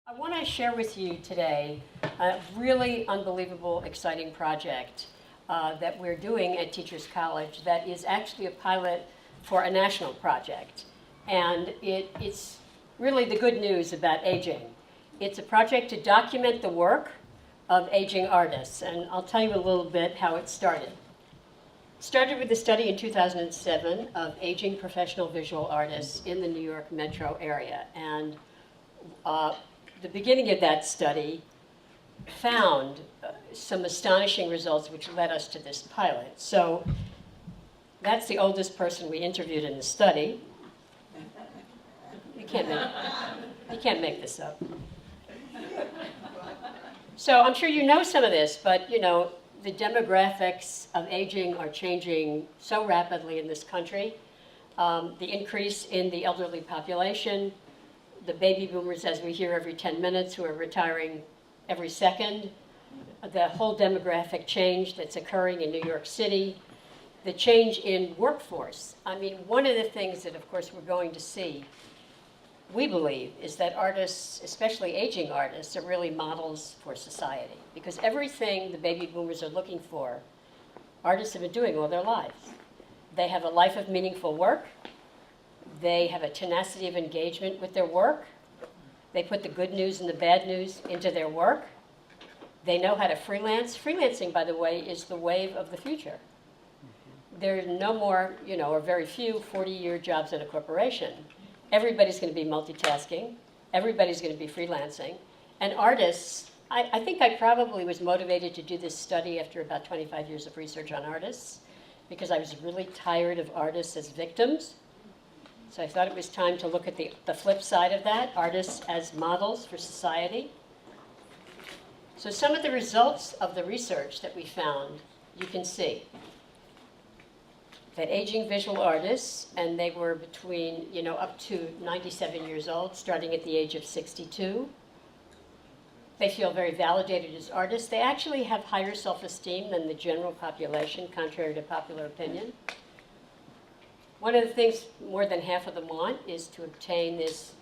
I want to share with you today a really unbelievable, exciting project that we're doing at Teachers College that is actually a pilot for a national project. And it's really the good news about aging. It's a project to document the work of aging artists, and I'll tell you a little bit how it started. It started with a study in 2007 of aging professional visual artists in the New York metro area. And the beginning of that study found some astonishing results which led us to this pilot. So that's the oldest person we interviewed in the study. You can't make this up. So I'm sure you know some of this, but you know, the demographics of aging are changing so rapidly in this country. The increase in the elderly population, the baby boomers, as we hear every 10 minutes, who are retiring every second, the whole demographic change that's occurring in New York City, the change in workforce. I mean, one of the things that, of course, we're going to see, we believe, is that artists, especially aging artists, are really models for society. Because everything the baby boomers are looking for, artists have been doing all their lives. They have a life of meaningful work. They have a tenacity of engagement with their work. They put the good news and the bad news into their work. They know how to freelance. Freelancing, by the way, is the wave of the future. There are no more, or very few 40-year jobs at a corporation. Everybody's going to be multitasking. Everybody's going to be freelancing. And artists, I think I probably was motivated to do this study after about 25 years of research on artists, because I was really tired of artists as victims. So I thought it was time to look at the flip side of that, artists as models for society. So some of the results of the research that we found, you can see. That aging visual artists, and they were between, up to 97 years old, starting at the age of 62. They feel very validated as artists. They actually have higher self-esteem than the general population, contrary to popular opinion. One of the things more than half of them want is to obtain this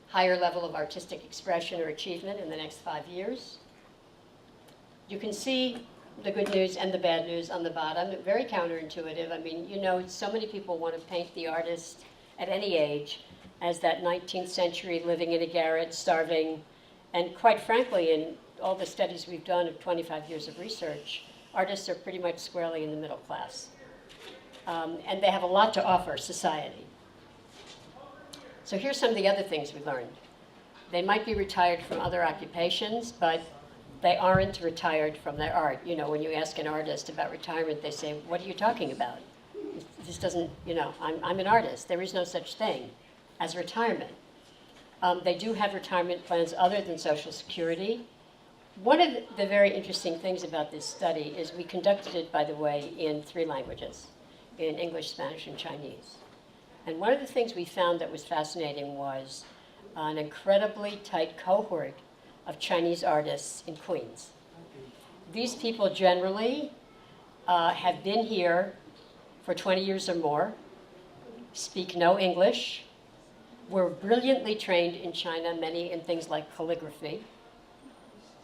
higher level of artistic expression or achievement in the next 5 years. You can see the good news and the bad news on the bottom. Very counterintuitive. I mean, so many people want to paint the artist at any age as that 19th century living in a garret, starving. And quite frankly, in all the studies we've done of 25 years of research, artists are pretty much squarely in the middle class. And they have a lot to offer society. So here's some of the other things we learned. They might be retired from other occupations, but they aren't retired from their art. When you ask an artist about retirement, they say, what are you talking about? This doesn't, I'm an artist. There is no such thing as retirement. They do have retirement plans other than Social Security. One of the very interesting things about this study is we conducted it, by the way, in 3 languages, in English, Spanish, and Chinese. And one of the things we found that was fascinating was an incredibly tight cohort of Chinese artists in Queens. These people generally have been here for 20 years or more, speak no English, were brilliantly trained in China, many in things like calligraphy,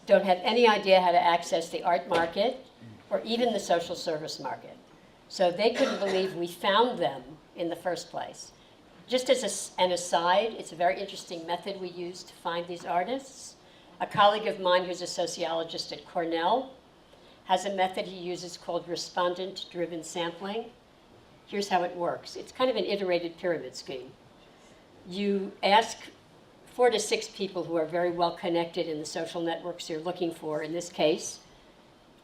don't have any idea how to access the art market or even the social service market. So they couldn't believe we found them in the first place. Just as an aside, it's a very interesting method we use to find these artists. A colleague of mine who's a sociologist at Cornell has a method he uses called respondent-driven sampling. Here's how it works. It's kind of an iterated pyramid scheme. You ask 4 to 6 people who are very well connected in the social networks you're looking for. In this case,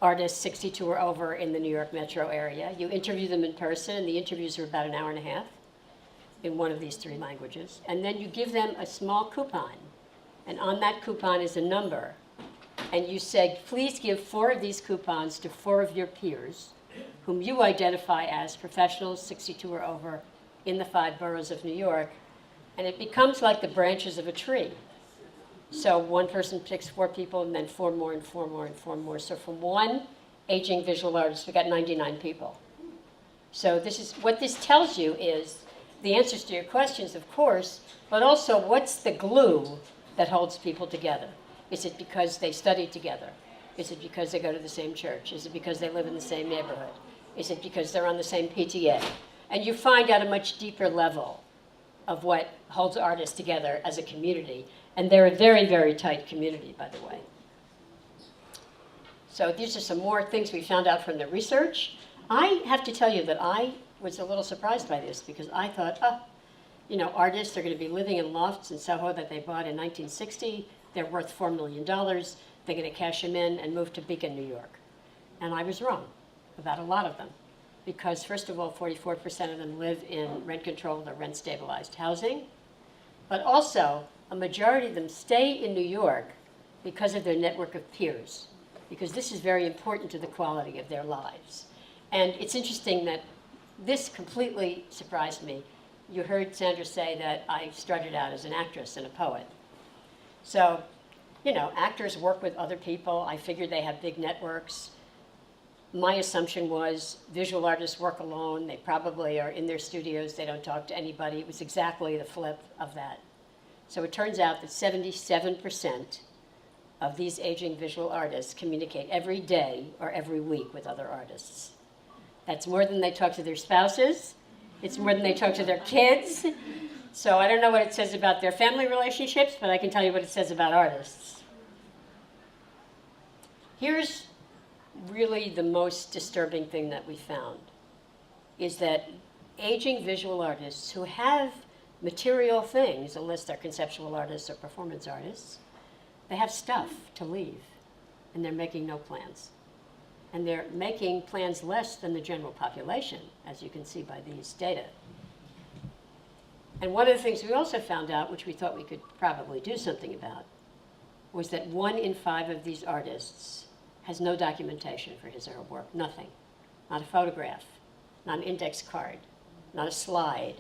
artists 62 or over in the New York metro area. You interview them in person, and the interviews are about an hour and a half in one of these 3 languages. And then you give them a small coupon. And on that coupon is a number. And you say, please give 4 of these coupons to 4 of your peers, whom you identify as professionals 62 or over in the 5 boroughs of New York. And it becomes like the branches of a tree. So one person picks 4 people, and then 4 more, and 4 more, and 4 more. So from one aging visual artist, we got 99 people. So what this tells you is the answers to your questions, of course, but also what's the glue that holds people together? Is it because they study together? Is it because they go to the same church? Is it because they live in the same neighborhood? Is it because they're on the same PTA? And you find out a much deeper level of what holds artists together as a community. And they're a very, very tight community, by the way. So these are some more things we found out from the research. I have to tell you that I was a little surprised by this because I thought, artists are going to be living in lofts in Soho that they bought in 1960. They're worth $4 million. They're going to cash them in and move to Beacon, New York. And I was wrong about a lot of them. Because first of all, 44% of them live in rent-controlled or rent-stabilized housing. But also, a majority of them stay in New York because of their network of peers. Because this is very important to the quality of their lives. And it's interesting that this completely surprised me. You heard Sandra say that I started out as an actress and a poet. So, actors work with other people. I figured they have big networks. My assumption was visual artists work alone. They probably are in their studios. They don't talk to anybody. It was exactly the flip of that. So it turns out that 77% of these aging visual artists communicate every day or every week with other artists. That's more than they talk to their spouses. It's more than they talk to their kids. So I don't know what it says about their family relationships, but I can tell you what it says about artists. Here's really the most disturbing thing that we found, is that aging visual artists who have material things, unless they're conceptual artists or performance artists, they have stuff to leave, and they're making no plans. And they're making plans less than the general population, as you can see by these data. And one of the things we also found out, which we thought we could probably do something about, was that 1 in 5 of these artists has no documentation for his or her work, nothing. Not a photograph, not an index card, not a slide.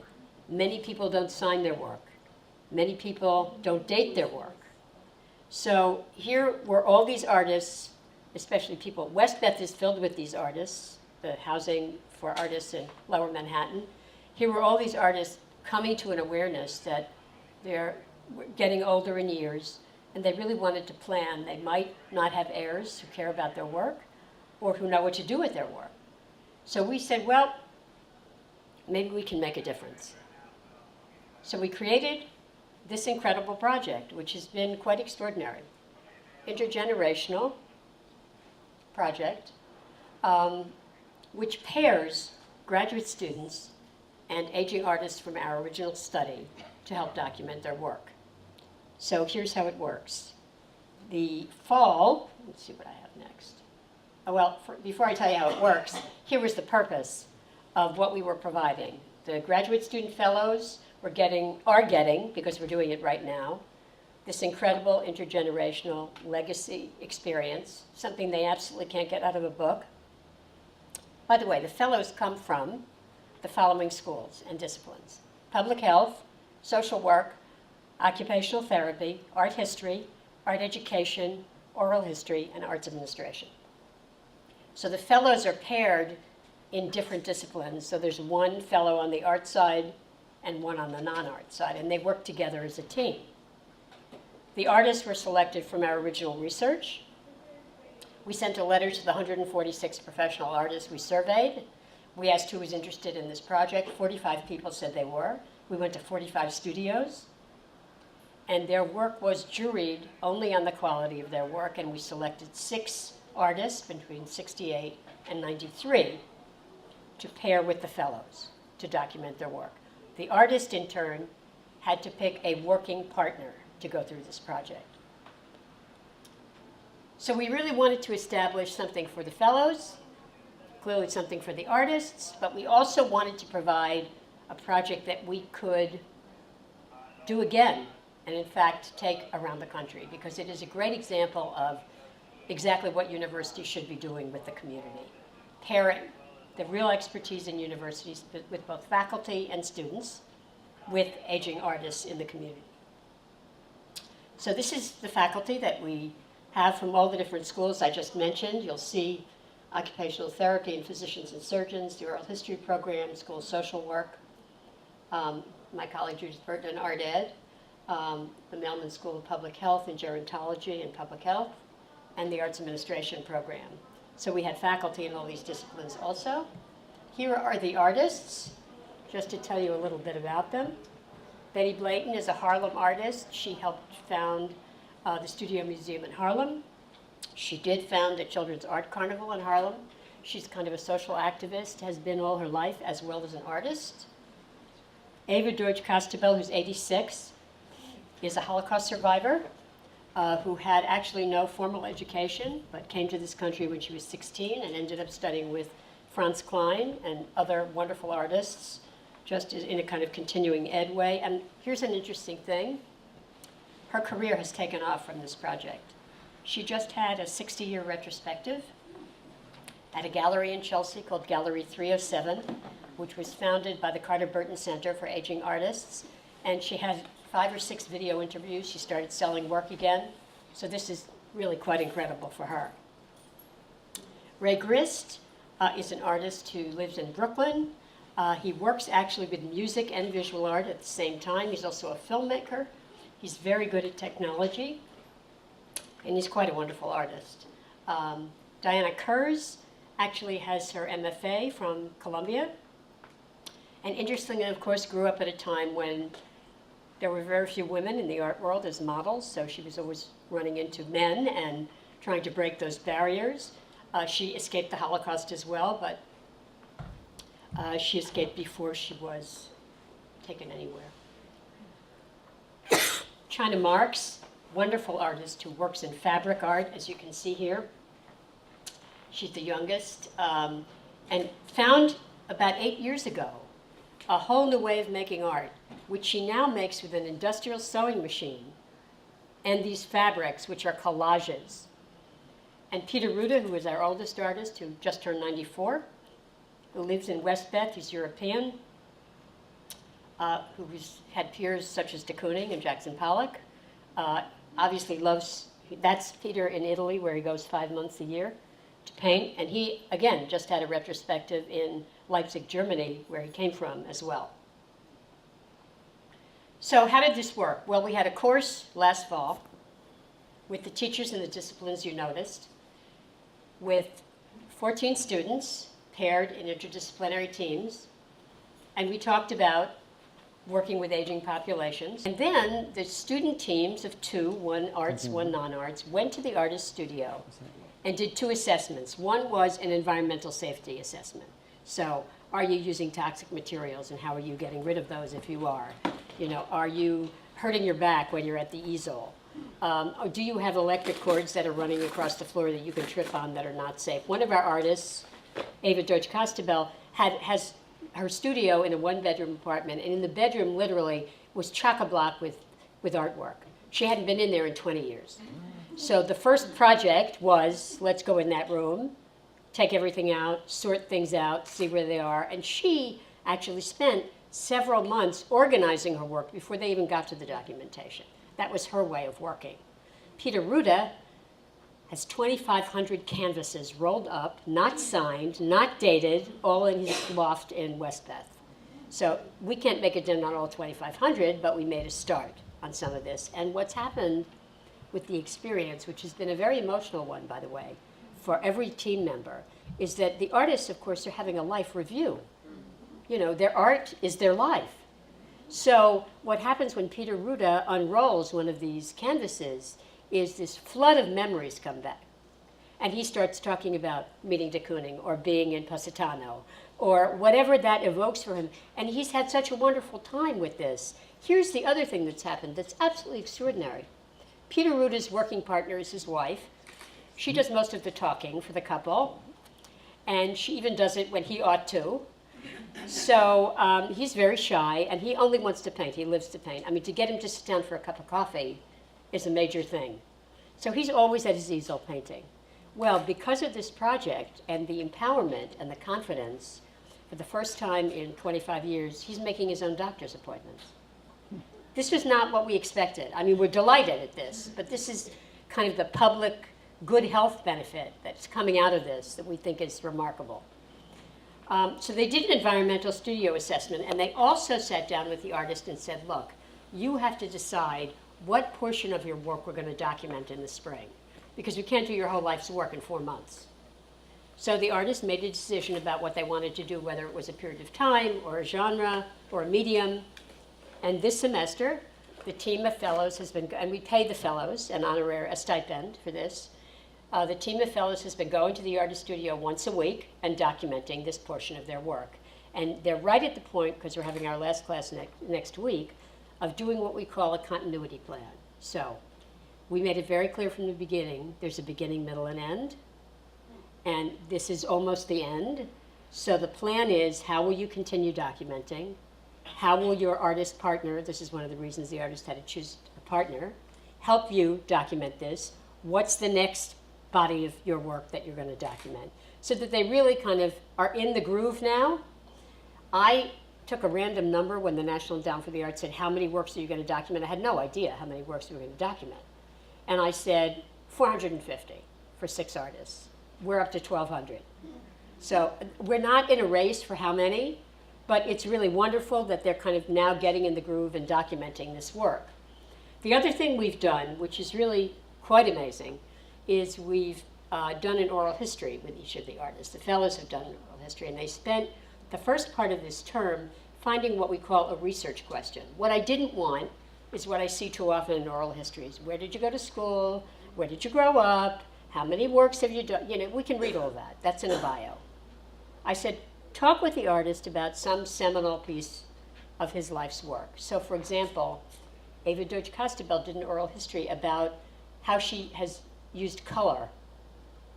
Many people don't sign their work. Many people don't date their work. So here were all these artists, especially people. West Beth is filled with these artists, the housing for artists in Lower Manhattan. Here were all these artists coming to an awareness that they're getting older in years, and they really wanted to plan. They might not have heirs who care about their work or who know what to do with their work. So we said, well, maybe we can make a difference. So we created this incredible project, which has been quite extraordinary. Intergenerational project, which pairs graduate students and aging artists from our original study to help document their work. So here's how it works. The fall, let's see what I have next. Before I tell you how it works, here was the purpose of what we were providing. The graduate student fellows are getting, because we're doing it right now, this incredible intergenerational legacy experience, something they absolutely can't get out of a book. By the way, the fellows come from the following schools and disciplines: public health, social work, occupational therapy, art history, art education, oral history, and arts administration. So the fellows are paired in different disciplines. So there's one fellow on the art side and one on the non-art side, and they work together as a team. The artists were selected from our original research. We sent a letter to the 146 professional artists we surveyed. We asked who was interested in this project. 45 people said they were. We went to 45 studios. And their work was juried only on the quality of their work, and we selected 6 artists between 68 and 93 to pair with the fellows to document their work. The artist, in turn, had to pick a working partner to go through this project. So we really wanted to establish something for the fellows, clearly something for the artists, but we also wanted to provide a project that we could do again, and in fact take around the country, because it is a great example of exactly what universities should be doing with the community. Pairing the real expertise in universities with both faculty and students with aging artists in the community. So this is the faculty that we have from all the different schools I just mentioned. You'll see occupational therapy and physicians and surgeons, the oral history program, school of social work, my colleague Judith Burton, art ed. the Mailman School of Public Health in Gerontology and Public Health, and the Arts Administration program. So we had faculty in all these disciplines also. Here are the artists, just to tell you a little bit about them. Betty Blayton is a Harlem artist. She helped found the Studio Museum in Harlem. She did found the Children's Art Carnival in Harlem. She's kind of a social activist, has been all her life, as well as an artist. Ava Deutsch Costabel, who's 86, is a Holocaust survivor who had actually no formal education, but came to this country when she was 16 and ended up studying with Franz Klein and other wonderful artists, just in a kind of continuing ed way. And here's an interesting thing. Her career has taken off from this project. She just had a 60-year retrospective at a gallery in Chelsea called Gallery 307, which was founded by the Carter Burton Center for Aging Artists. And she had 5 or 6 video interviews. She started selling work again. So this is really quite incredible for her. Ray Grist is an artist who lives in Brooklyn. He works actually with music and visual art at the same time. He's also a filmmaker. He's very good at technology. And he's quite a wonderful artist. Diana Kurz actually has her MFA from Columbia. And interestingly, of course, grew up at a time when there were very few women in the art world as models, so she was always running into men and trying to break those barriers. She escaped the Holocaust as well, but she escaped before she was taken anywhere. China Marks, wonderful artist who works in fabric art, as you can see here. She's the youngest, and found about 8 years ago a whole new way of making art, which she now makes with an industrial sewing machine and these fabrics, which are collages. And Peter Ruda, who is our oldest artist, who just turned 94, who lives in Westbeth, he's European, who's had peers such as de Kooning and Jackson Pollock. Obviously loves, that's Peter in Italy, where he goes 5 months a year to paint. And he, again, just had a retrospective in Leipzig, Germany, where he came from as well. So how did this work? Well, we had a course last fall with the teachers in the disciplines you noticed, with 14 students paired in interdisciplinary teams. And we talked about working with aging populations. And then the student teams of 2, one arts, one non-arts, went to the artist studio and did 2 assessments. One was an environmental safety assessment. So are you using toxic materials and how are you getting rid of those if you are? You know, are you hurting your back when you're at the easel? Or do you have electric cords that are running across the floor that you can trip on that are not safe? One of our artists, Ava Deutsch Costabel, has her studio in a 1-bedroom apartment, and in the bedroom literally was chock-a-block with artwork. She hadn't been in there in 20 years. So the first project was, let's go in that room, take everything out, sort things out, see where they are. And she actually spent several months organizing her work before they even got to the documentation. That was her way of working. Peter Ruda has 2,500 canvases rolled up, not signed, not dated, all in his loft in Westbeth. So we can't make it done on all 2,500, but we made a start on some of this. And what's happened with the experience, which has been a very emotional one, by the way, for every team member, is that the artists, of course, are having a life review. You know, their art is their life. So what happens when Peter Ruda unrolls one of these canvases is this flood of memories come back. And he starts talking about meeting de Kooning or being in Positano or whatever that evokes for him. And he's had such a wonderful time with this. Here's the other thing that's happened that's absolutely extraordinary. Peter Ruda's working partner is his wife. She does most of the talking for the couple. And she even does it when he ought to. So he's very shy, and he only wants to paint. He lives to paint. I mean, to get him to sit down for a cup of coffee is a major thing. So he's always at his easel painting. Well, because of this project and the empowerment and the confidence, for the first time in 25 years, he's making his own doctor's appointments. This was not what we expected. I mean, we're delighted at this, but this is kind of the public good health benefit that's coming out of this that we think is remarkable. So they did an environmental studio assessment, and they also sat down with the artist and said, look, you have to decide what portion of your work we're going to document in the spring, because you can't do your whole life's work in 4 months. So the artist made a decision about what they wanted to do, whether it was a period of time or a genre or a medium. And this semester, the team of fellows has been, and we pay the fellows an honorary, a stipend for this. The team of fellows has been going to the artist studio once a week and documenting this portion of their work. And they're right at the point, because we're having our last class next week, of doing what we call a continuity plan. So we made it very clear from the beginning, there's a beginning, middle, and end. And this is almost the end. So the plan is, how will you continue documenting? How will your artist partner, this is one of the reasons the artist had to choose a partner, help you document this? What's the next body of your work that you're going to document? So that they really kind of are in the groove now. I took a random number when the National Endowment for the Arts said, how many works are you going to document? I had no idea how many works we were going to document. And I said, 450 for 6 artists. We're up to 1,200. So we're not in a race for how many, but it's really wonderful that they're kind of now getting in the groove and documenting this work. The other thing we've done, which is really quite amazing, is we've done an oral history with each of the artists. The fellows have done an oral history, and they spent the first part of this term finding what we call a research question. What I didn't want is what I see too often in oral histories. Where did you go to school? Where did you grow up? How many works have you done? You know, we can read all that. That's in a bio. I said, talk with the artist about some seminal piece of his life's work. So, for example, Ava Deutsch-Costabel did an oral history about how she has used color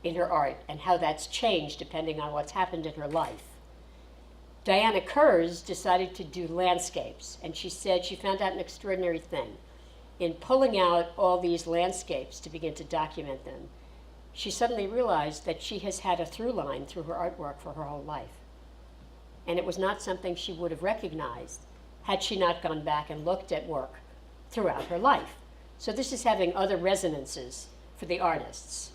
in her art and how that's changed depending on what's happened in her life. Diana Kurz decided to do landscapes, and she said she found out an extraordinary thing. In pulling out all these landscapes to begin to document them, she suddenly realized that she has had a through line through her artwork for her whole life. And it was not something she would have recognized had she not gone back and looked at work throughout her life. So this is having other resonances for the artists.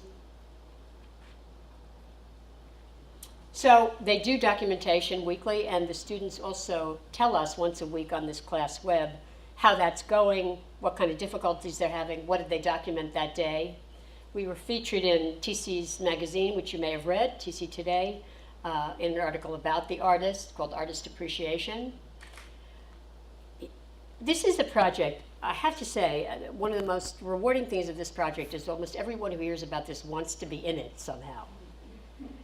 So they do documentation weekly, and the students also tell us once a week on this class web how that's going, what kind of difficulties they're having, what did they document that day. We were featured in TC's magazine, which you may have read, TC Today, in an article about the artist called Artist Appreciation. This is a project, I have to say, one of the most rewarding things of this project is almost everyone who hears about this wants to be in it somehow.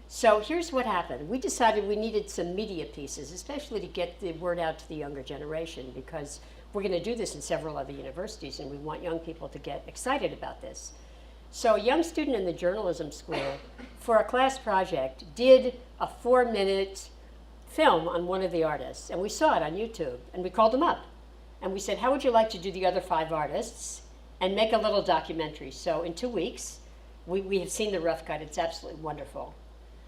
So here's what happened. We decided we needed some media pieces, especially to get the word out to the younger generation, because we're going to do this in several other universities, and we want young people to get excited about this. So a young student in the journalism school, for a class project, did a 4-minute film on one of the artists, and we saw it on YouTube, and we called them up. And we said, how would you like to do the other 5 artists and make a little documentary? So in 2 weeks, we have seen the rough cut. It's absolutely wonderful.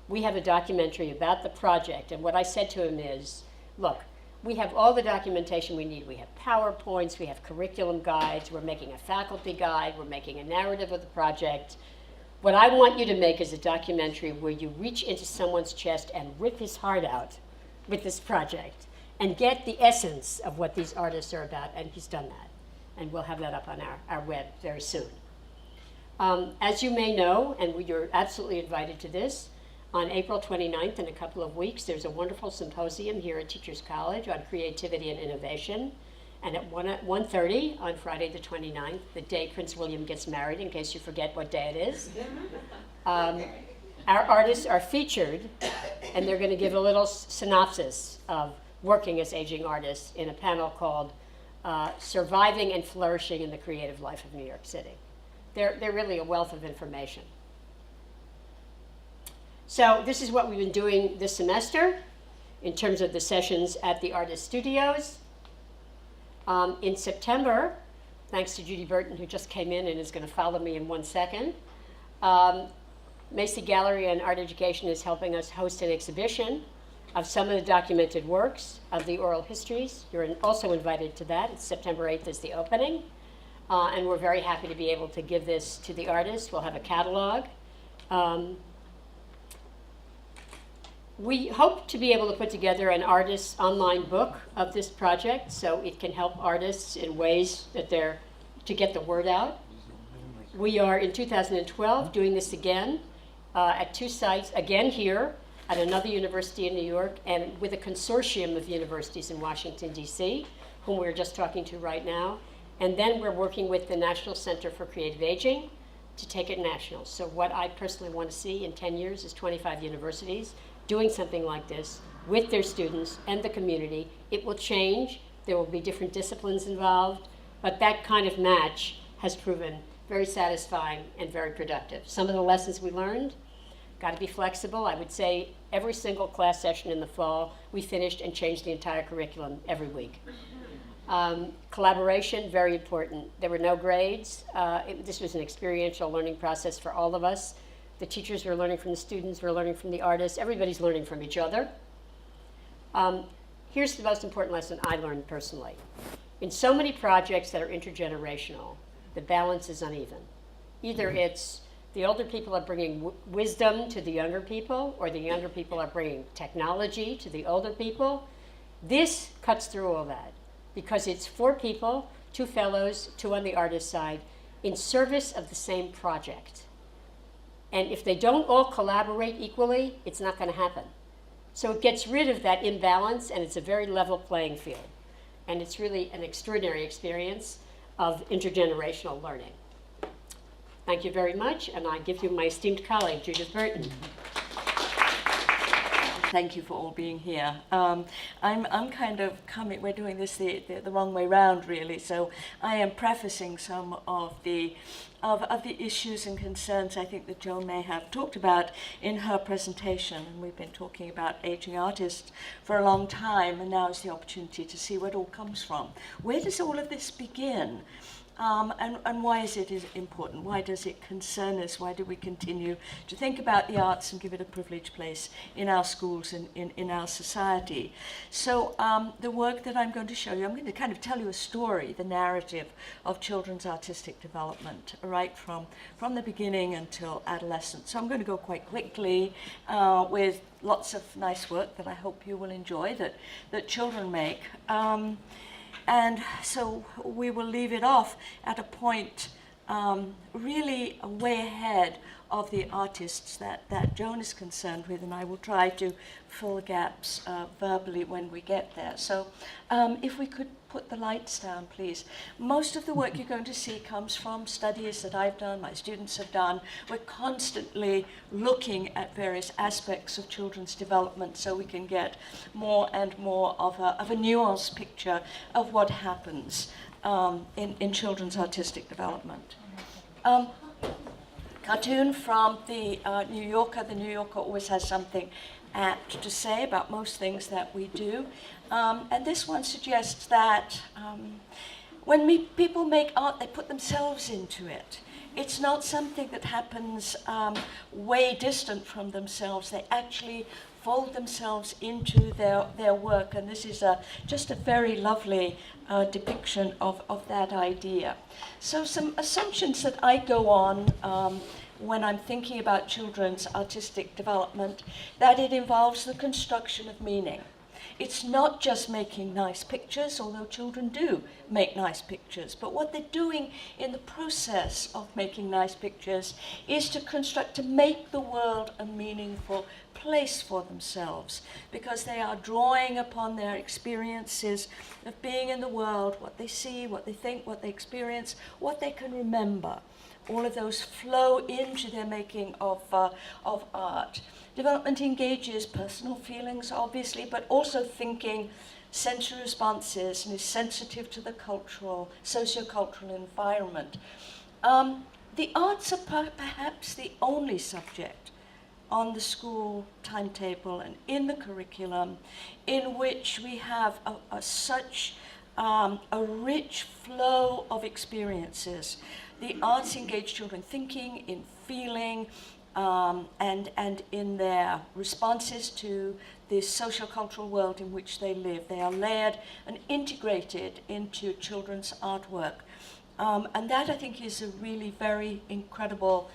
We have a documentary about the project, and what I said to him is, look, we have all the documentation we need. We have PowerPoints, we have curriculum guides, we're making a faculty guide, we're making a narrative of the project. What I want you to make is a documentary where you reach into someone's chest and rip his heart out with this project and get the essence of what these artists are about, and he's done that. And we'll have that up on our web very soon. As you may know, and you're absolutely invited to this, on April 29th, in a couple of weeks, there's a wonderful symposium here at Teachers College on creativity and innovation. And at 1:30 on Friday the 29th, the day Prince William gets married, in case you forget what day it is, our artists are featured, and they're going to give a little synopsis of working as aging artists in a panel called Surviving and Flourishing in the Creative Life of New York City. They're really a wealth of information. So this is what we've been doing this semester in terms of the sessions at the artist studios. In September, thanks to Judy Burton, who just came in and is going to follow me in 1 second, Macy Gallery and Art Education is helping us host an exhibition of some of the documented works of the oral histories. You're also invited to that. It's September 8th is the opening. And we're very happy to be able to give this to the artists. We'll have a catalog. We hope to be able to put together an artist's online book of this project, so it can help artists in ways that to get the word out. We are in 2012 doing this again at 2 sites, again here at another university in New York, and with a consortium of universities in Washington, D.C., whom we're just talking to right now. And then we're working with the National Center for Creative Aging to take it national. So what I personally want to see in 10 years is 25 universities doing something like this with their students and the community. It will change. There will be different disciplines involved, but that kind of match has proven very satisfying and very productive. Some of the lessons we learned: got to be flexible. I would say every single class session in the fall, we finished and changed the entire curriculum every week. Collaboration, very important. There were no grades. This was an experiential learning process for all of us. The teachers were learning from the students, we're learning from the artists. Everybody's learning from each other. Here's the most important lesson I learned personally. In so many projects that are intergenerational, the balance is uneven. Either it's the older people are bringing wisdom to the younger people, or the younger people are bringing technology to the older people. This cuts through all that, because it's 4 people, 2 fellows, 2 on the artist side, in service of the same project. And if they don't all collaborate equally, it's not going to happen. So it gets rid of that imbalance, and it's a very level playing field. And it's really an extraordinary experience of intergenerational learning. Thank you very much, and I give you my esteemed colleague, Judith Burton. Thank you for all being here. I'm kind of coming, we're doing this the wrong way round, really, so I am prefacing some of the issues and concerns I think that Joan may have talked about in her presentation. And we've been talking about aging artists for a long time, and now is the opportunity to see where it all comes from. Where does all of this begin? And why is it important? Why does it concern us? Why do we continue to think about the arts and give it a privileged place in our schools and in our society? So the work that I'm going to show you, I'm going to kind of tell you a story, the narrative of children's artistic development, right from the beginning until adolescence. So I'm going to go quite quickly with lots of nice work that I hope you will enjoy, that children make. And so we will leave it off at a point really way ahead of the artists that Joan is concerned with, and I will try to fill the gaps verbally when we get there. So if we could put the lights down, please. Most of the work you're going to see comes from studies that I've done, my students have done. We're constantly looking at various aspects of children's development so we can get more and more of a nuanced picture of what happens in children's artistic development. Cartoon from the New Yorker. The New Yorker always has something apt to say about most things that we do. And this one suggests that when people make art, they put themselves into it. It's not something that happens way distant from themselves. They actually fold themselves into their work, and this is just a very lovely depiction of that idea. So some assumptions that I go on when I'm thinking about children's artistic development, that it involves the construction of meaning. It's not just making nice pictures, although children do make nice pictures, but what they're doing in the process of making nice pictures is to make the world a meaningful place for themselves, because they are drawing upon their experiences of being in the world, what they see, what they think, what they experience, what they can remember. All of those flow into their making of art. Development engages personal feelings, obviously, but also thinking, sensory responses, and is sensitive to the socio-cultural environment. The arts are perhaps the only subject on the school timetable and in the curriculum in which we have such a rich flow of experiences. The arts engage children thinking, in feeling, and in their responses to the social-cultural world in which they live. They are layered and integrated into children's artwork. And that, I think, is a really very incredible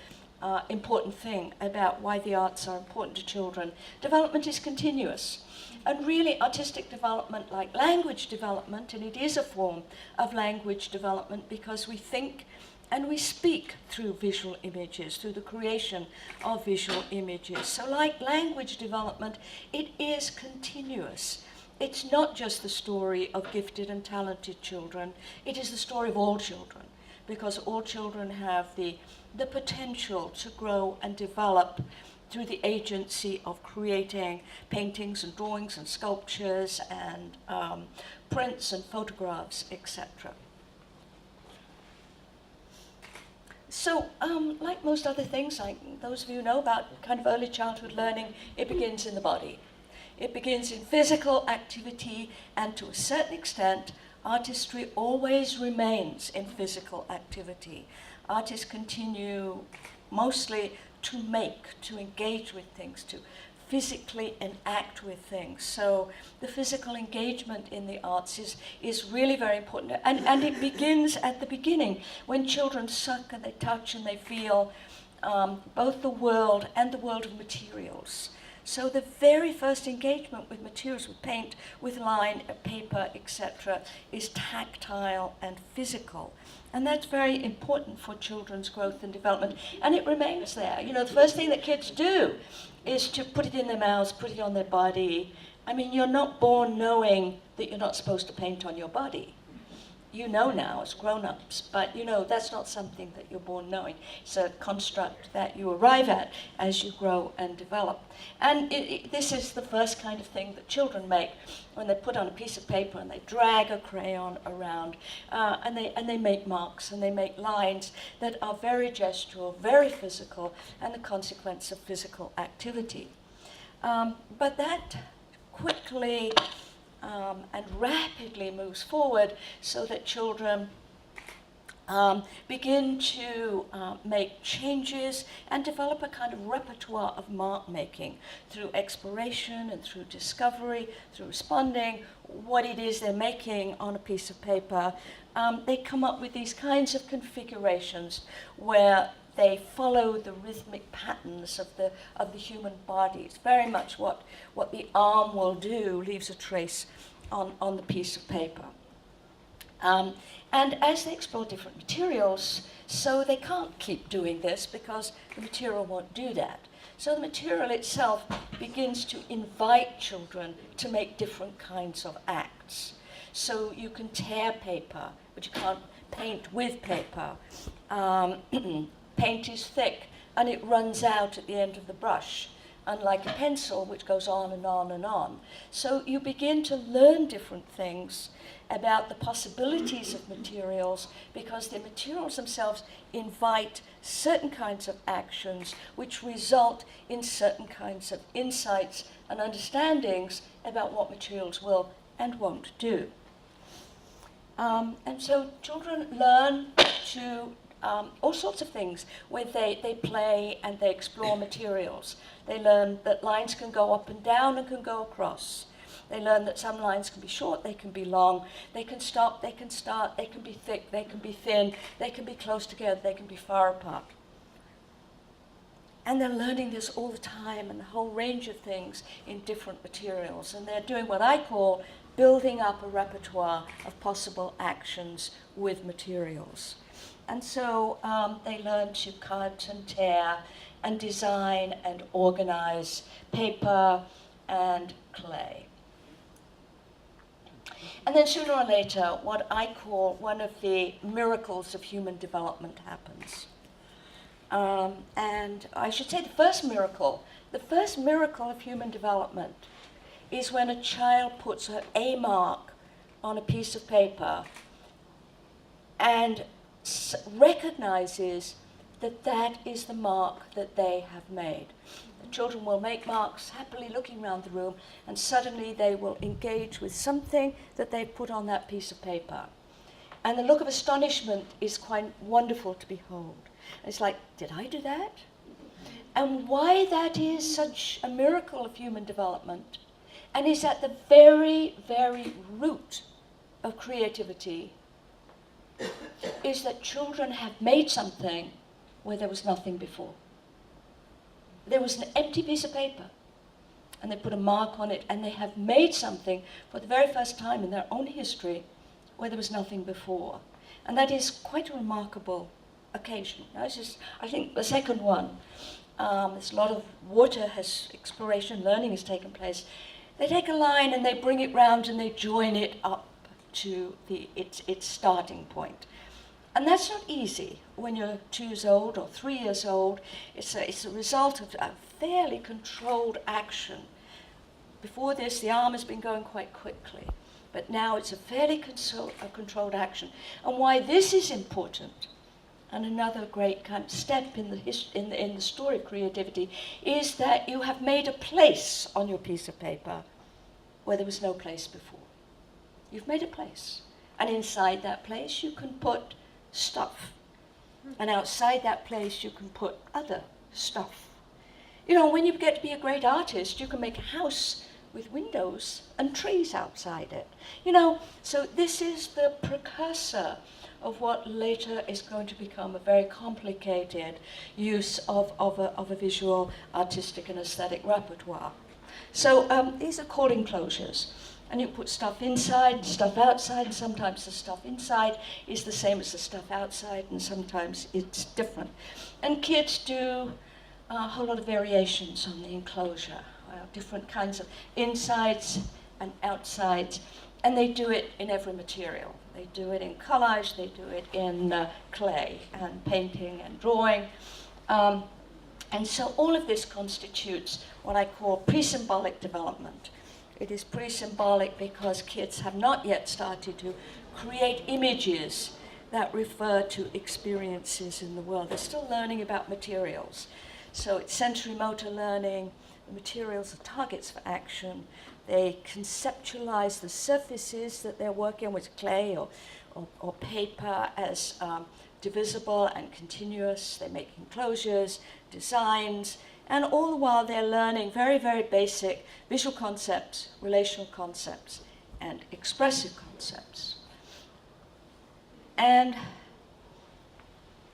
important thing about why the arts are important to children. Development is continuous. And really, artistic development, like language development, and it is a form of language development because we think and we speak through visual images, through the creation of visual images. So like language development, it is continuous. It's not just the story of gifted and talented children, it is the story of all children, because all children have the potential to grow and develop through the agency of creating paintings and drawings and sculptures and prints and photographs, etc. So, like most other things, like those of you who know about kind of early childhood learning, it begins in the body. It begins in physical activity, and to a certain extent, artistry always remains in physical activity. Artists continue mostly to make, to engage with things, to physically enact with things. So the physical engagement in the arts is really very important. And it begins at the beginning, when children suck and they touch and they feel both the world and the world of materials. So the very first engagement with materials, with paint, with line, paper, etc., is tactile and physical. And that's very important for children's growth and development. And it remains there. You know, the first thing that kids do is to put it in their mouths, put it on their body. I mean, you're not born knowing that you're not supposed to paint on your body. You know now as grown-ups, but you know that's not something that you're born knowing. It's a construct that you arrive at as you grow and develop. And this is the first kind of thing that children make when they put on a piece of paper and they drag a crayon around and they make marks and they make lines that are very gestural, very physical, and the consequence of physical activity. But that quickly and rapidly moves forward so that children begin to make changes and develop a kind of repertoire of mark making through exploration and through discovery, through responding what it is they're making on a piece of paper. They come up with these kinds of configurations where they follow the rhythmic patterns of the human body. It's very much what the arm will do, leaves a trace on the piece of paper. And as they explore different materials, so they can't keep doing this because the material won't do that. So the material itself begins to invite children to make different kinds of acts. So you can tear paper, but you can't paint with paper. Paint is thick and it runs out at the end of the brush, unlike a pencil which goes on and on and on. So you begin to learn different things about the possibilities of materials because the materials themselves invite certain kinds of actions which result in certain kinds of insights and understandings about what materials will and won't do. And so children learn to all sorts of things where they play and they explore materials. They learn that lines can go up and down and can go across. They learn that some lines can be short, they can be long, they can stop, they can start, they can be thick, they can be thin, they can be close together, they can be far apart. And they're learning this all the time and a whole range of things in different materials. And they're doing what I call building up a repertoire of possible actions with materials. And so they learn to cut and tear and design and organize paper and clay. And then sooner or later, what I call one of the miracles of human development happens. And I should say the first miracle of human development is when a child puts a mark on a piece of paper and recognizes that that is the mark that they have made. The children will make marks happily looking around the room, and suddenly they will engage with something that they've put on that piece of paper. And the look of astonishment is quite wonderful to behold. It's like, did I do that? And why that is such a miracle of human development, and is at the very, very root of creativity, is that children have made something where there was nothing before. there was an empty piece of paper, and they put a mark on it, and they have made something for the very first time in their own history where there was nothing before. And that is quite a remarkable occasion. Now, this is, I think, the second one. There's a lot of exploration, learning has taken place. They take a line and they bring it round and they join it up to its starting point. And that's not easy when you're 2 years old or 3 years old. It's a result of a fairly controlled action. Before this, the arm has been going quite quickly, but now it's a fairly controlled action. And why this is important, and another great kind of step in the story of creativity, is that you have made a place on your piece of paper where there was no place before. You've made a place, and inside that place you can put stuff, and outside that place you can put other stuff. You know, when you get to be a great artist, you can make a house with windows and trees outside it. You know, so this is the precursor of what later is going to become a very complicated use of a visual, artistic, and aesthetic repertoire. So these are called enclosures. And you put stuff inside, stuff outside, and sometimes the stuff inside is the same as the stuff outside, and sometimes it's different. And kids do a whole lot of variations on the enclosure, different kinds of insides and outsides, and they do it in every material. They do it in collage, they do it in clay and painting and drawing. And so all of this constitutes what I call pre-symbolic development. It is pre-symbolic because kids have not yet started to create images that refer to experiences in the world. They're still learning about materials. So it's sensory motor learning. The materials are targets for action. They conceptualize the surfaces that they're working with, clay or paper, as divisible and continuous. They make enclosures, designs, and all the while they're learning very, very basic visual concepts, relational concepts, and expressive concepts. And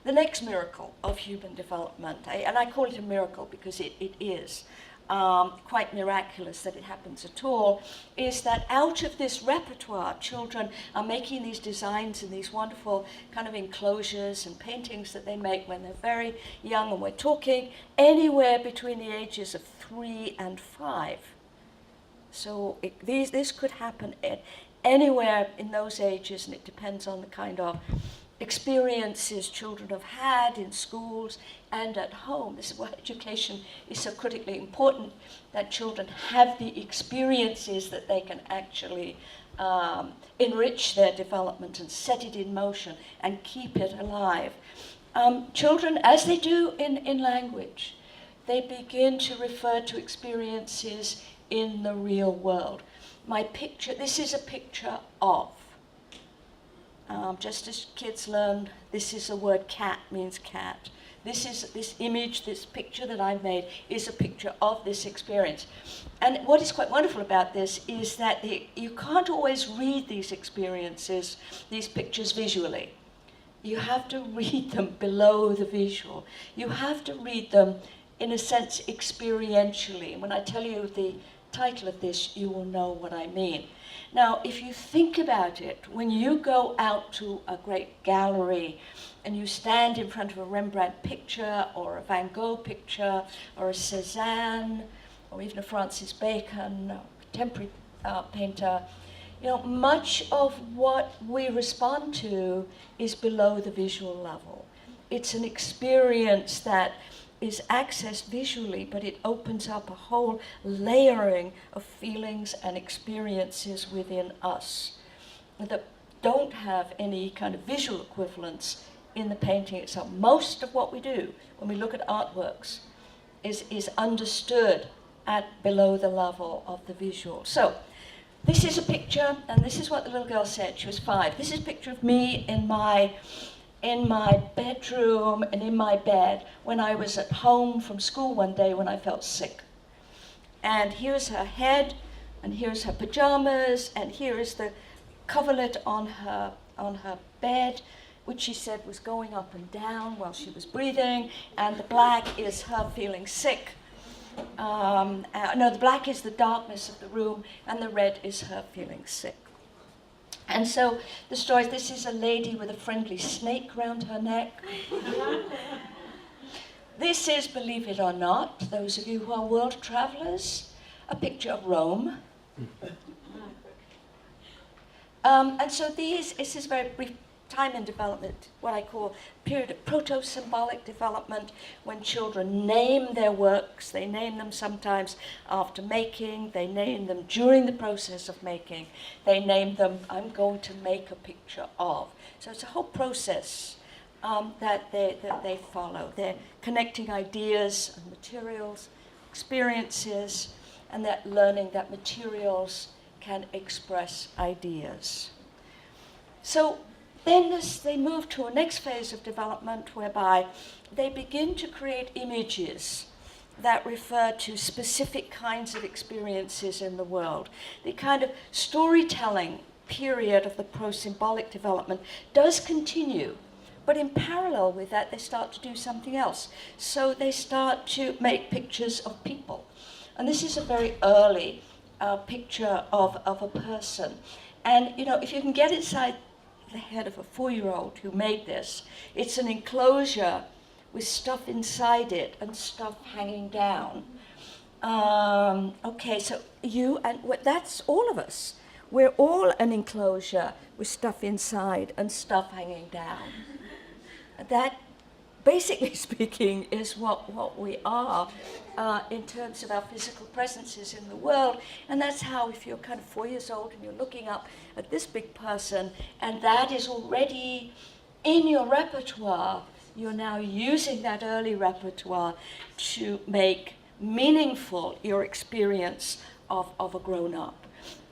the next miracle of human development, and I call it a miracle because it is quite miraculous that it happens at all, is that out of this repertoire, children are making these designs and these wonderful kind of enclosures and paintings that they make when they're very young, and we're talking anywhere between the ages of 3 and 5. So this could happen anywhere in those ages, and it depends on the kind of experiences children have had in schools and at home. This is why education is so critically important, that children have the experiences that they can actually enrich their development and set it in motion and keep it alive. Children, as they do in language, they begin to refer to experiences in the real world. This is a picture of. Just as kids learn, this is a word, cat means cat. This image, this picture that I've made is a picture of this experience. And what is quite wonderful about this is that you can't always read these experiences, these pictures visually. You have to read them below the visual. You have to read them, in a sense, experientially. And when I tell you the title of this, you will know what I mean. Now, if you think about it, when you go out to a great gallery and you stand in front of a Rembrandt picture or a Van Gogh picture or a Cézanne or even a Francis Bacon, contemporary painter, you know, much of what we respond to is below the visual level. It's an experience that is accessed visually, but it opens up a whole layering of feelings and experiences within us that don't have any kind of visual equivalence in the painting itself. Most of what we do when we look at artworks is understood at below the level of the visual. So this is a picture, and this is what the little girl said. She was 5. This is a picture of me in my bedroom and in my bed when I was at home from school one day when I felt sick. And here's her head, and here's her pajamas, and here is the coverlet on her bed, which she said was going up and down while she was breathing, and the black is her feeling sick. No, the black is the darkness of the room, and the red is her feeling sick. And so the story, this is a lady with a friendly snake round her neck. This is, believe it or not, those of you who are world travelers, a picture of Rome. And so this is very brief time in development, what I call period of proto-symbolic development, when children name their works. They name them sometimes after making, they name them during the process of making, they name them, I'm going to make a picture of. So it's a whole process that they follow. They're connecting ideas and materials, experiences, and that learning that materials can express ideas. So then they move to a next phase of development whereby they begin to create images that refer to specific kinds of experiences in the world. The kind of storytelling period of the pro-symbolic development does continue, but in parallel with that, they start to do something else. So they start to make pictures of people. And this is a very early picture of a person. And, you know, if you can get inside the head of a 4-year-old who made this, it's an enclosure with stuff inside it and stuff hanging down. Okay, so you, and that's all of us. We're all an enclosure with stuff inside and stuff hanging down. That, basically speaking, is what we are in terms of our physical presences in the world. And that's how, if you're kind of 4 years old and you're looking up at this big person, and that is already in your repertoire, you're now using that early repertoire to make meaningful your experience of a grown-up.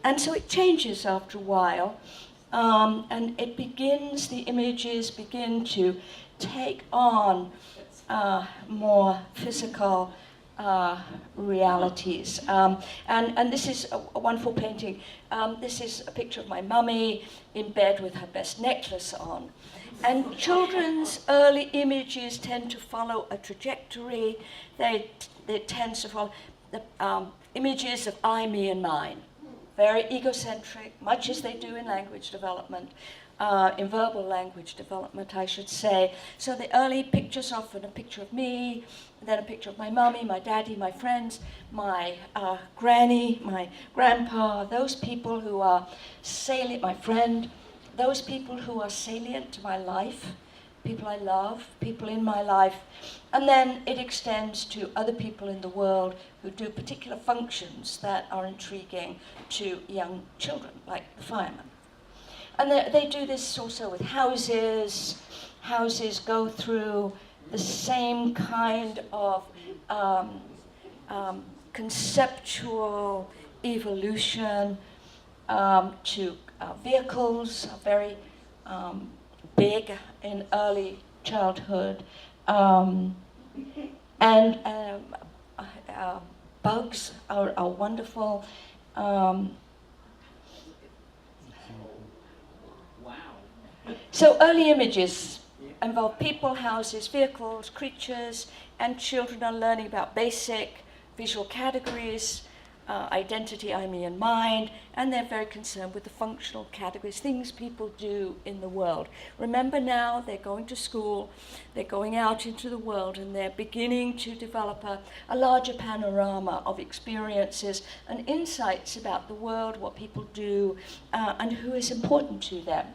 And so it changes after a while, and it begins, the images begin to take on more physical realities. And this is a wonderful painting. This is a picture of my mummy in bed with her best necklace on. And children's early images tend to follow a trajectory. They tend to follow the images of I, me, and mine. Very egocentric, much as they do in language development. In verbal language development, I should say. So the early pictures, often a picture of me, then a picture of my mummy, my daddy, my friends, my granny, my grandpa, those people who are salient, my friend, those people who are salient to my life, people I love, people in my life. And then it extends to other people in the world who do particular functions that are intriguing to young children, like the firemen. And they do this also with houses. Houses go through the same kind of conceptual evolution to vehicles, very big in early childhood. Bugs are wonderful. So early images involve people, houses, vehicles, creatures, and children are learning about basic visual categories, identity, I, me, and mine, and they're very concerned with the functional categories, things people do in the world. Remember now, they're going to school, they're going out into the world, and they're beginning to develop a larger panorama of experiences and insights about the world, what people do, and who is important to them.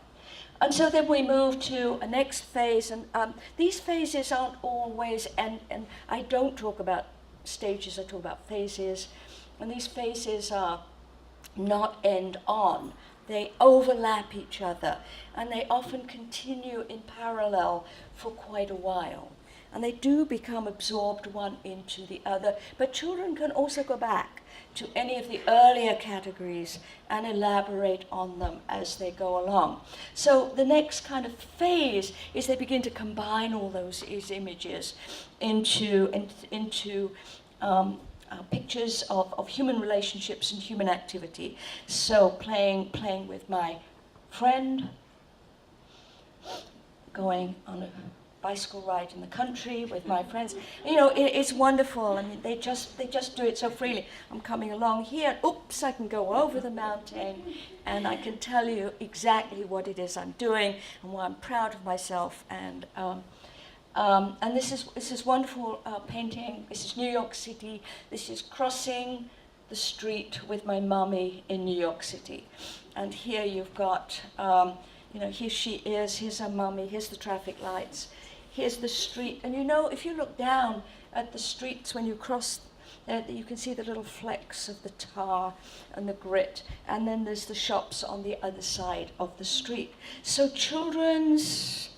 And so then we move to a next phase, and these phases aren't always, and I don't talk about stages, I talk about phases, and these phases are not end on. They overlap each other, and they often continue in parallel for quite a while. And they do become absorbed one into the other, but children can also go back to any of the earlier categories and elaborate on them as they go along. So the next kind of phase is they begin to combine all those images into pictures of human relationships and human activity. So playing with my friend, going on a bicycle ride in the country with my friends. You know, it's wonderful. I mean, they just do it so freely. I'm coming along here, oops, I can go over the mountain, and I can tell you exactly what it is I'm doing and why I'm proud of myself. And this is wonderful painting. This is New York City. This is crossing the street with my mummy in New York City. And here you've got, you know, here she is, here's her mummy, here's the traffic lights, here's the street. And you know, if you look down at the streets when you cross, you can see the little flecks of the tar and the grit. And then there's the shops on the other side of the street. So children's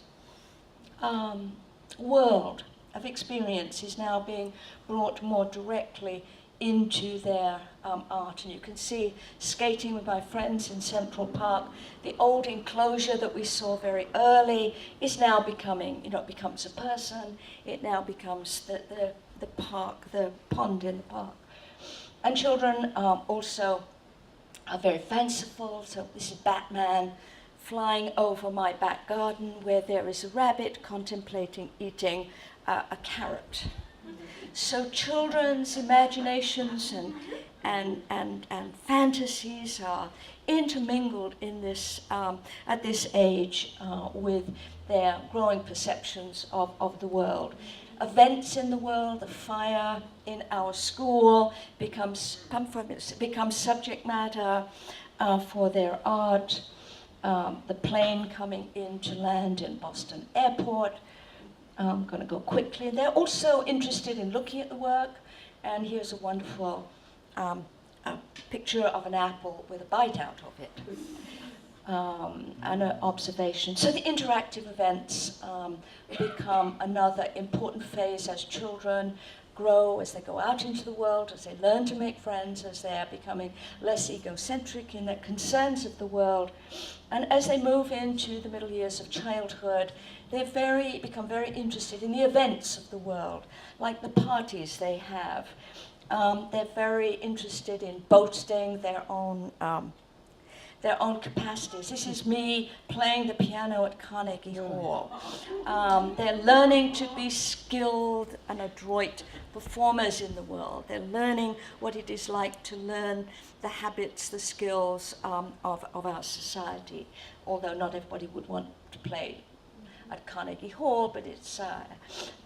world of experience is now being brought more directly into their art. And you can see skating with my friends in Central Park. The old enclosure that we saw very early is now becoming, you know, it becomes a person. It now becomes the park, the pond in the park. And children also are very fanciful. So this is Batman flying over my back garden where there is a rabbit contemplating eating a carrot. So children's imaginations and fantasies are intermingled in this at this age with their growing perceptions of the world. Events in the world, the fire in our school becomes subject matter for their art. The plane coming in to land in Boston Airport. I'm going to go quickly. They're also interested in looking at the work, and here's a wonderful a picture of an apple with a bite out of it, and an observation. So the interactive events become another important phase as children grow, as they go out into the world, as they learn to make friends, as they are becoming less egocentric in their concerns of the world. And as they move into the middle years of childhood, they become very interested in the events of the world, like the parties they have. They're very interested in boasting their own capacities. This is me playing the piano at Carnegie Hall. They're learning to be skilled and adroit performers in the world. They're learning what it is like to learn the habits, the skills of our society, although not everybody would want to play at Carnegie Hall, but it's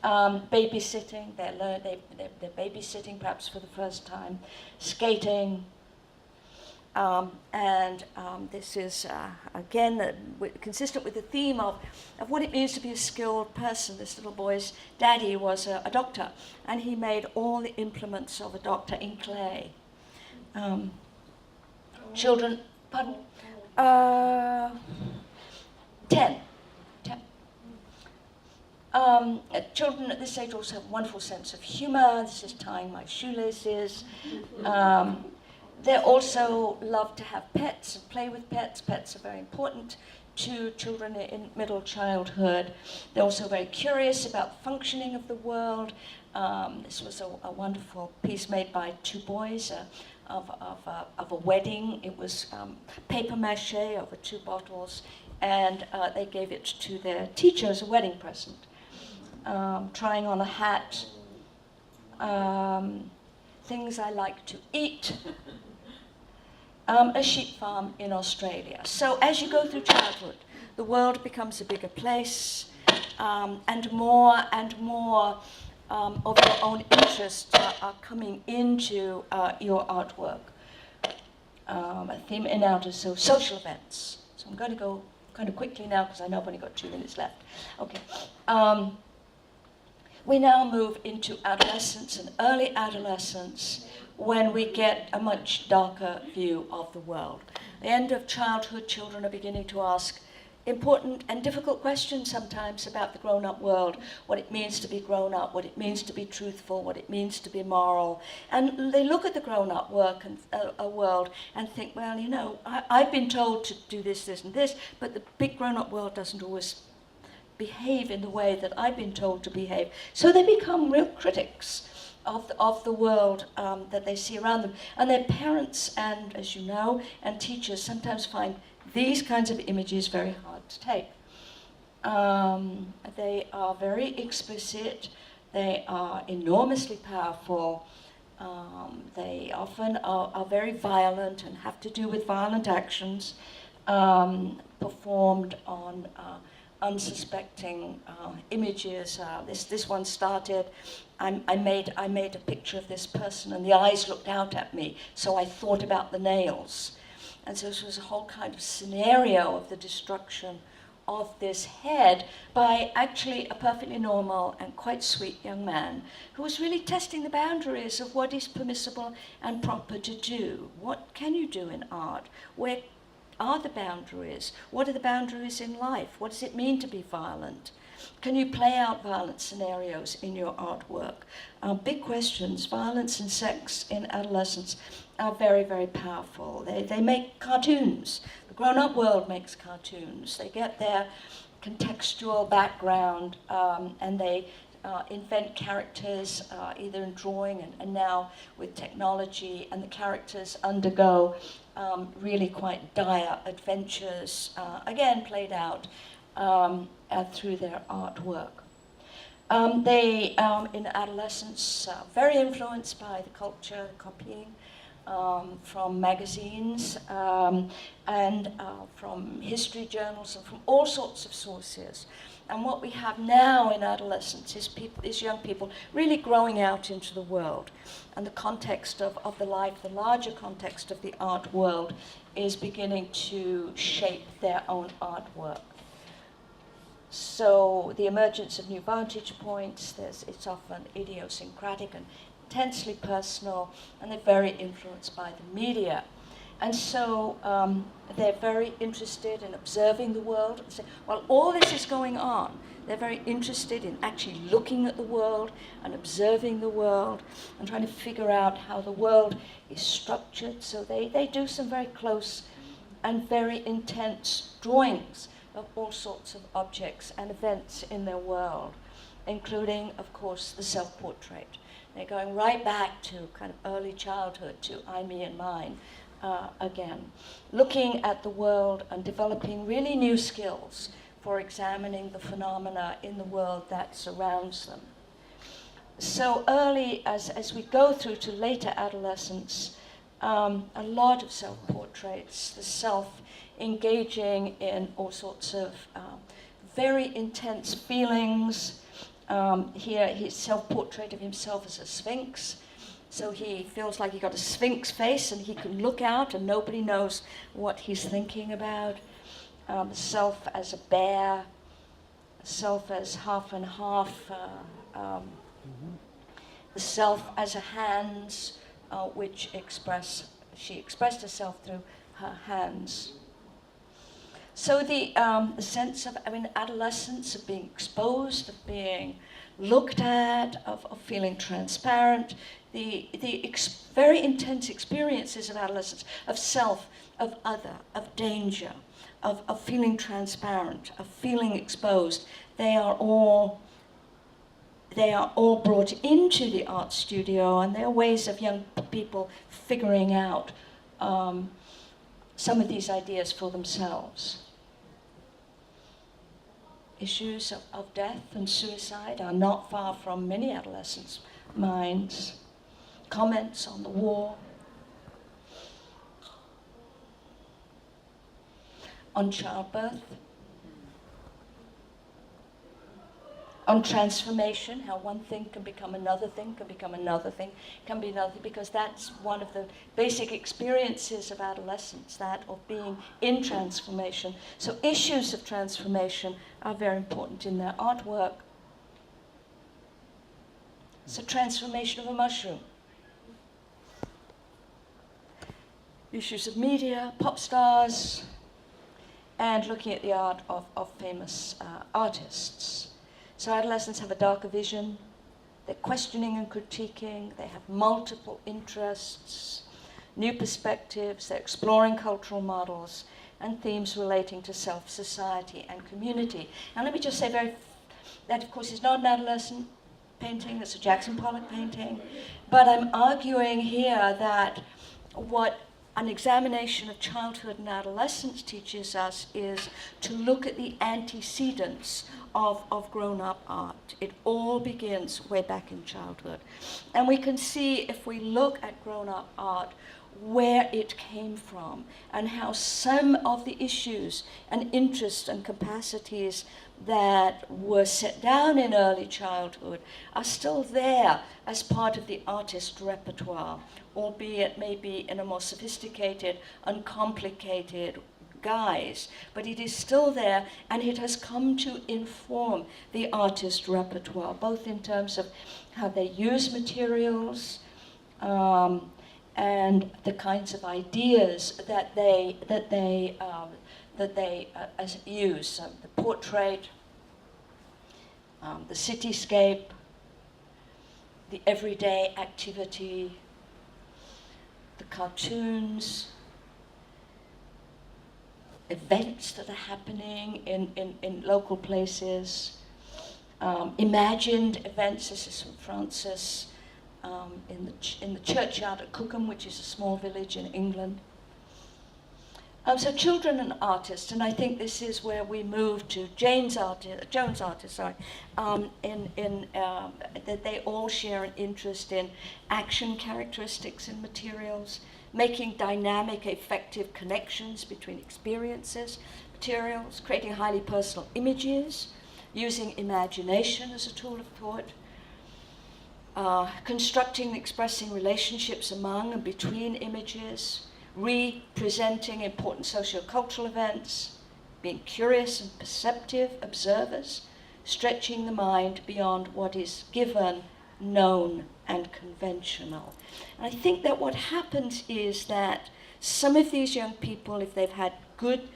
babysitting. They're babysitting perhaps for the first time, skating. This is, again, consistent with the theme of what it means to be a skilled person. This little boy's daddy was a doctor, and he made all the implements of a doctor in clay. Children, pardon? 10. Children at this age also have a wonderful sense of humor. This is tying my shoelaces. They also love to have pets and play with pets. Pets are very important to children in middle childhood. They're also very curious about the functioning of the world. This was a wonderful piece made by two boys of a wedding. It was paper mache over 2 bottles, and they gave it to their teacher as a wedding present. Trying on a hat, things I like to eat, a sheep farm in Australia. So as you go through childhood, the world becomes a bigger place, and more of your own interests are coming into your artwork. A theme in out is social events. So I'm going to go kind of quickly now because I know I've only got 2 minutes left. Okay. We now move into adolescence and early adolescence when we get a much darker view of the world. The end of childhood, children are beginning to ask important and difficult questions sometimes about the grown-up world, what it means to be grown up, what it means to be truthful, what it means to be moral. And they look at the grown-up work and world and think, well, you know, I've been told to do this, this, and this, but the big grown-up world doesn't always behave in the way that I've been told to behave. So they become real critics of the world that they see around them. And their parents and, as you know, and teachers sometimes find these kinds of images very hard to take. They are very explicit. They are enormously powerful. They often are very violent and have to do with violent actions performed on unsuspecting images. This one started. I made a picture of this person, and the eyes looked out at me, so I thought about the nails. And so this was a whole kind of scenario of the destruction of this head by actually a perfectly normal and quite sweet young man who was really testing the boundaries of what is permissible and proper to do. What can you do in art? Where are the boundaries? What are the boundaries in life? What does it mean to be violent? Can you play out violent scenarios in your artwork? Big questions. Violence and sex in adolescence are very, very powerful. They make cartoons. The grown-up world makes cartoons. They get their contextual background and they invent characters either in drawing and now with technology, and the characters undergo really quite dire adventures, again played out through their artwork. They, in adolescence, very influenced by the culture, copying from magazines and from history journals and from all sorts of sources. And what we have now in adolescence is young people really growing out into the world. And the context of the life, the larger context of the art world, is beginning to shape their own artwork. So the emergence of new vantage points, it's often idiosyncratic and intensely personal, and they're very influenced by the media. And so they're very interested in observing the world. And say, while all this is going on, they're very interested in actually looking at the world and observing the world and trying to figure out how the world is structured. So they do some very close and very intense drawings of all sorts of objects and events in their world, including, of course, the self-portrait. They're going right back to kind of early childhood, to I, me, and mine again. Looking at the world and developing really new skills for examining the phenomena in the world that surrounds them. So early, as we go through to later adolescence, a lot of self-portraits, the self engaging in all sorts of very intense feelings. Here, his self-portrait of himself as a sphinx. So he feels like he got a sphinx face and he can look out and nobody knows what he's thinking about. Self as a bear, self as half and half, the self as a hands, which she expressed herself through her hands. So the sense of, adolescence, of being exposed, of being looked at, of feeling transparent, the very intense experiences of adolescence, of self, of other, of danger, of feeling transparent, of feeling exposed, they are all brought into the art studio, and they're ways of young people figuring out some of these ideas for themselves. Issues of death and suicide are not far from many adolescents' minds. Comments on the war, on childbirth, on transformation, how one thing can become another thing, can become another thing, can be another thing, because that's one of the basic experiences of adolescence, that of being in transformation. So issues of transformation are very important in their artwork. So transformation of a mushroom. Issues of media, pop stars, and looking at the art of famous artists. So adolescents have a darker vision, they're questioning and critiquing, they have multiple interests, new perspectives, they're exploring cultural models and themes relating to self, society, and community. And let me just say that of course is not an adolescent painting, it's a Jackson Pollock painting, but I'm arguing here that what an examination of childhood and adolescence teaches us is to look at the antecedents of grown-up art. It all begins way back in childhood. And we can see, if we look at grown-up art, where it came from and how some of the issues and interests and capacities that were set down in early childhood are still there as part of the artist's repertoire, albeit maybe in a more sophisticated and complicated guise, but it is still there, and it has come to inform the artist's repertoire, both in terms of how they use materials, and the kinds of ideas that they use. The portrait, the cityscape, the everyday activity, the cartoons, events that are happening in local places, imagined events. This is from Francis, in the churchyard at Cookham, which is a small village in England. So children and artists, and I think this is where we move to Jones artists, that they all share an interest in action characteristics in materials, making dynamic, effective connections between experiences, materials, creating highly personal images, using imagination as a tool of thought, constructing and expressing relationships among and between images, representing important socio-cultural events, being curious and perceptive observers, stretching the mind beyond what is given, known, and conventional. And I think that what happens is that some of these young people, if they've had good,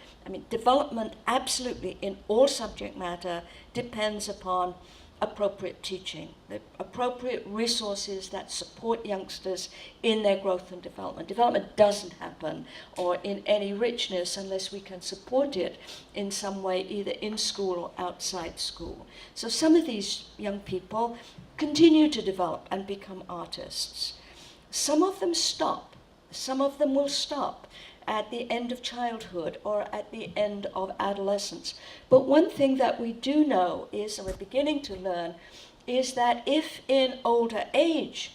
development absolutely in all subject matter depends upon appropriate teaching, the appropriate resources that support youngsters in their growth and development. Development doesn't happen or in any richness unless we can support it in some way, either in school or outside school. So some of these young people continue to develop and become artists. Some of them stop. Some of them will stop at the end of childhood or at the end of adolescence. But one thing that we do know is, and we're beginning to learn, is that if in older age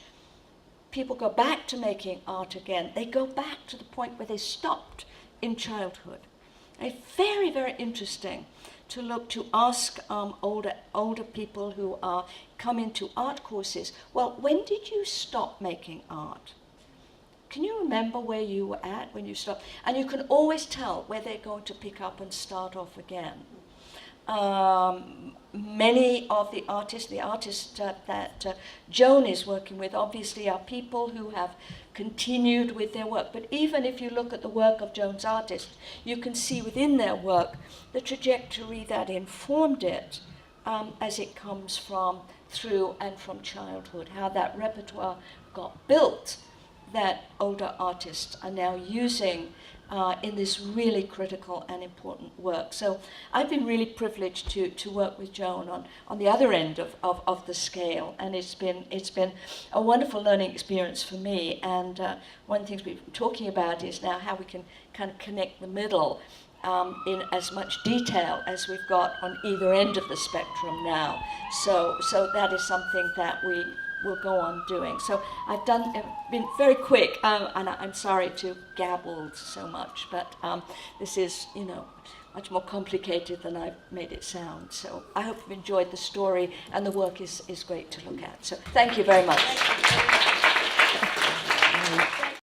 people go back to making art again, they go back to the point where they stopped in childhood. And it's very, very interesting to ask older people who come into art courses, well, when did you stop making art? Can you remember where you were at when you stopped? And you can always tell where they're going to pick up and start off again. Many of the artists that Joan is working with obviously are people who have continued with their work. But even if you look at the work of Joan's artists, you can see within their work the trajectory that informed it as it comes through and from childhood, how that repertoire got built that older artists are now using in this really critical and important work. So I've been really privileged to work with Joan on the other end of the scale, and it's been a wonderful learning experience for me. And one of the things we've been talking about is now how we can kind of connect the middle in as much detail as we've got on either end of the spectrum now. So that is something that we will go on doing. So I've been very quick, and I'm sorry to gabble so much, but this is, much more complicated than I've made it sound. So I hope you've enjoyed the story, and the work is great to look at. So thank you very much.